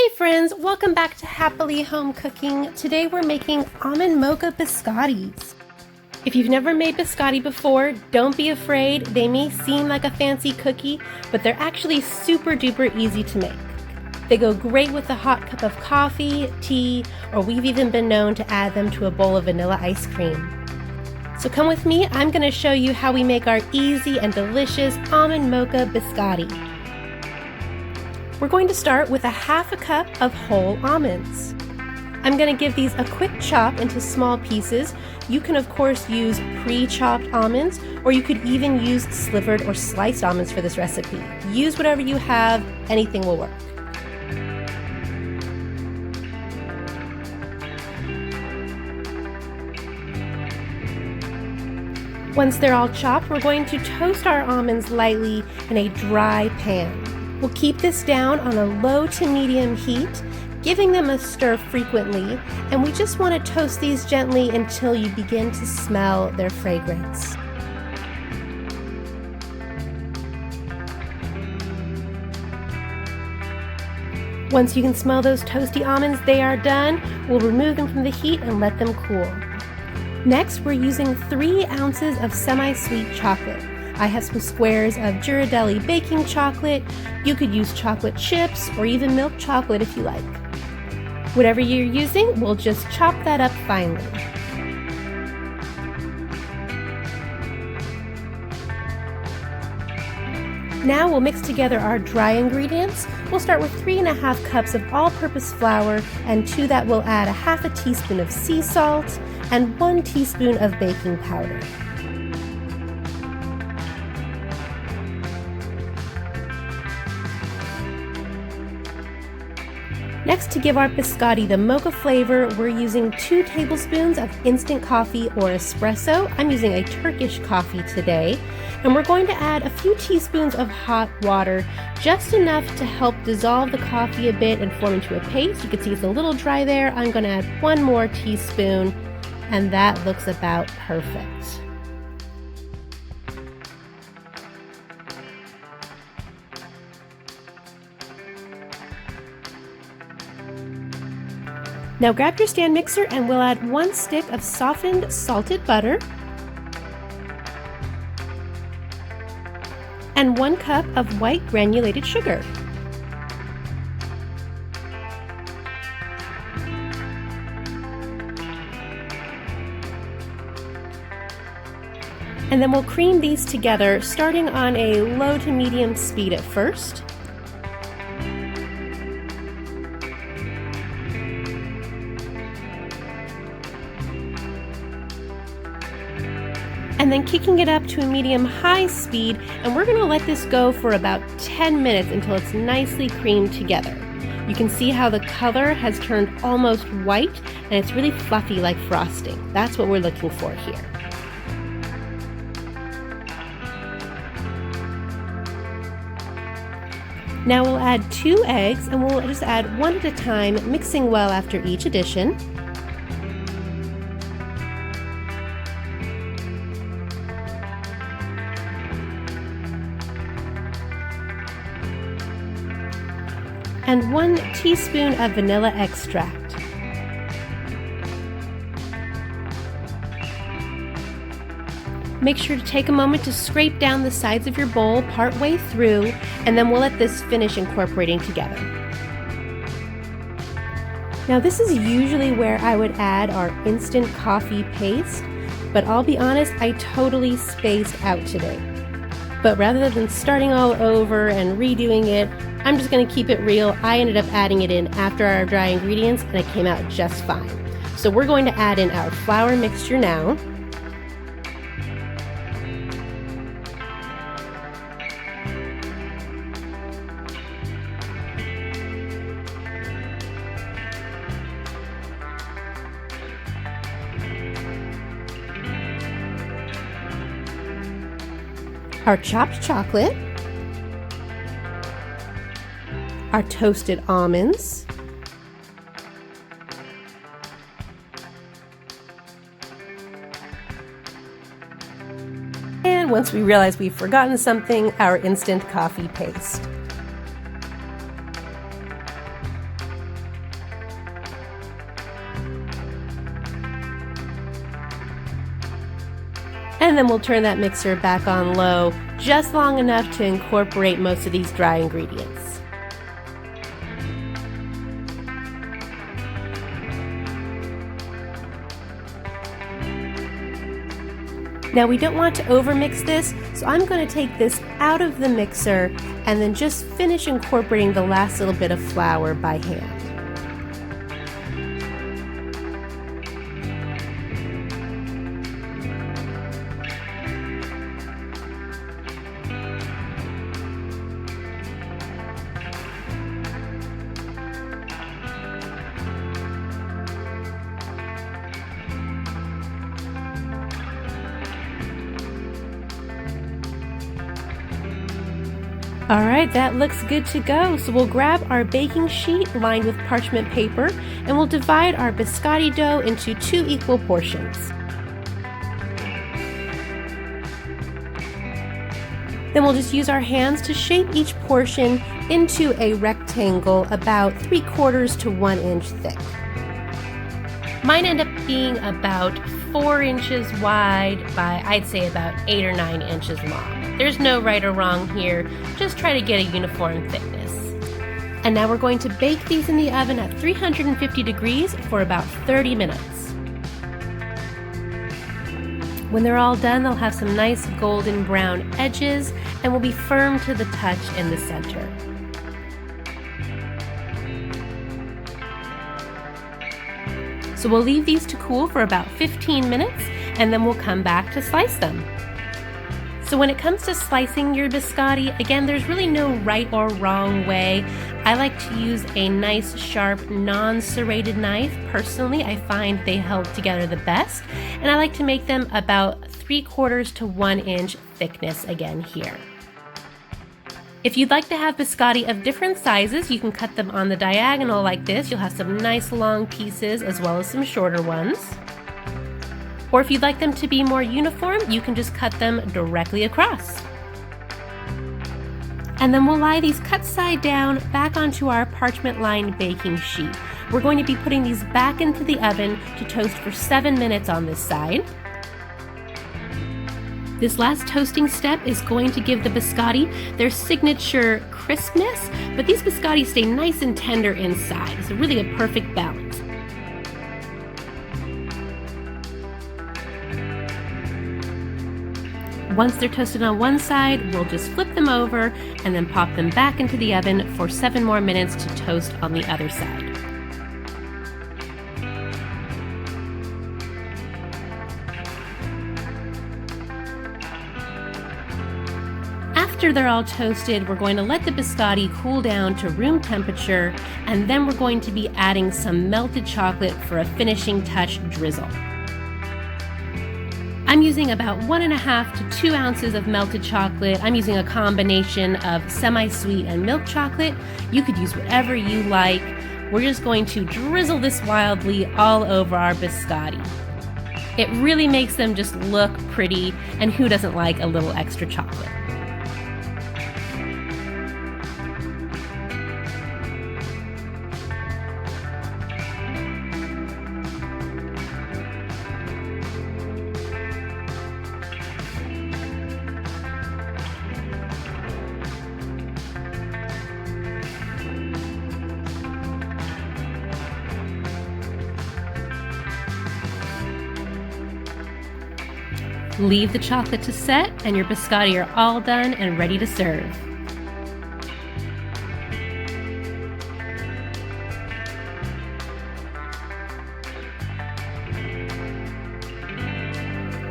Hey friends, welcome back to Happily Home Cooking. Today we're making almond mocha biscottis. If you've never made biscotti before, don't be afraid. They may seem like a fancy cookie, but they're actually super duper easy to make. They go great with a hot cup of coffee, tea, or we've even been known to add them to a bowl of vanilla ice cream. So come with me, I'm going to show you how we make our easy and delicious almond mocha biscotti. We're going to start with a half a cup of whole almonds. I'm going to give these a quick chop into small pieces. You can of course use pre-chopped almonds, or you could even use slivered or sliced almonds for this recipe. Use whatever you have, anything will work. Once they're all chopped, we're going to toast our almonds lightly in a dry pan. We'll keep this down on a low to medium heat, giving them a stir frequently, and we just want to toast these gently until you begin to smell their fragrance. Once you can smell those toasty almonds, they are done. We'll remove them from the heat and let them cool. Next, we're using 3 ounces of semi-sweet chocolate. I have some squares of Ghirardelli baking chocolate. You could use chocolate chips or even milk chocolate if you like. Whatever you're using, we'll just chop that up finely. Now we'll mix together our dry ingredients. We'll start with 3½ cups of all-purpose flour, and to that we'll add a ½ teaspoon of sea salt and 1 teaspoon of baking powder. Next, to give our biscotti the mocha flavor, we're using 2 tablespoons of instant coffee or espresso. I'm using a Turkish coffee today. And we're going to add a few teaspoons of hot water, just enough to help dissolve the coffee a bit and form into a paste. You can see it's a little dry there. I'm going to add 1 more teaspoon, and that looks about perfect. Now grab your stand mixer and we'll add 1 stick of softened salted butter and 1 cup of white granulated sugar. And then we'll cream these together, starting on a low to medium speed at first. And then kicking it up to a medium-high speed, and we're going to let this go for about 10 minutes until it's nicely creamed together. You can see how the color has turned almost white, and it's really fluffy like frosting. That's what we're looking for here. Now we'll add 2 eggs, and we'll just add 1 at a time, mixing well after each addition. And 1 teaspoon of vanilla extract. Make sure to take a moment to scrape down the sides of your bowl partway through, and then we'll let this finish incorporating together. Now this is usually where I would add our instant coffee paste, but I'll be honest, I totally spaced out today. But rather than starting all over and redoing it, I'm just going to keep it real. I ended up adding it in after our dry ingredients, and it came out just fine. So we're going to add in our flour mixture now. Our chopped chocolate, our toasted almonds, and once we realize we've forgotten something, our instant coffee paste. And then we'll turn that mixer back on low, just long enough to incorporate most of these dry ingredients. Now we don't want to overmix this, so I'm going to take this out of the mixer and then just finish incorporating the last little bit of flour by hand. Alright, that looks good to go. So we'll grab our baking sheet lined with parchment paper and we'll divide our biscotti dough into 2 equal portions. Then we'll just use our hands to shape each portion into a rectangle about 3/4 to 1 inch thick. Mine end up being about 4 inches wide by, I'd say, about 8 or 9 inches long. There's no right or wrong here, just try to get a uniform thickness. And now we're going to bake these in the oven at 350 degrees for about 30 minutes. When they're all done, they'll have some nice golden brown edges and will be firm to the touch in the center. So we'll leave these to cool for about 15 minutes and then we'll come back to slice them. So when it comes to slicing your biscotti, again, there's really no right or wrong way. I like to use a nice, sharp, non-serrated knife. Personally, I find they hold together the best, and I like to make them about 3/4 to 1 inch thickness again here. If you'd like to have biscotti of different sizes, you can cut them on the diagonal like this. You'll have some nice long pieces as well as some shorter ones. Or if you'd like them to be more uniform, you can just cut them directly across. And then we'll lie these cut side down back onto our parchment-lined baking sheet. We're going to be putting these back into the oven to toast for 7 minutes on this side. This last toasting step is going to give the biscotti their signature crispness, but these biscotti stay nice and tender inside. It's really a perfect balance. Once they're toasted on one side, we'll just flip them over and then pop them back into the oven for 7 more minutes to toast on the other side. After they're all toasted, we're going to let the biscotti cool down to room temperature, and then we're going to be adding some melted chocolate for a finishing touch drizzle. I'm using about 1.5 to 2 ounces of melted chocolate. I'm using a combination of semi-sweet and milk chocolate. You could use whatever you like. We're just going to drizzle this wildly all over our biscotti. It really makes them just look pretty, and who doesn't like a little extra chocolate? Leave the chocolate to set, and your biscotti are all done and ready to serve.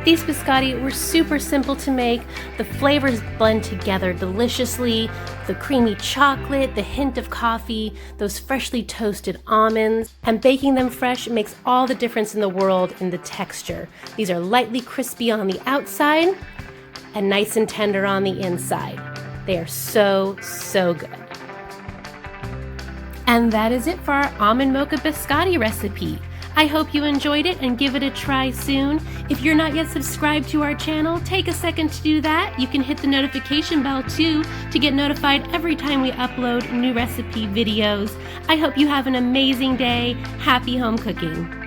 These biscotti were super simple to make. The flavors blend together deliciously. The creamy chocolate, the hint of coffee, those freshly toasted almonds, and baking them fresh makes all the difference in the world in the texture. These are lightly crispy on the outside and nice and tender on the inside. They are so, so good. And that is it for our almond mocha biscotti recipe. I hope you enjoyed it and give it a try soon. If you're not yet subscribed to our channel, take a second to do that. You can hit the notification bell too to get notified every time we upload new recipe videos. I hope you have an amazing day. Happy home cooking.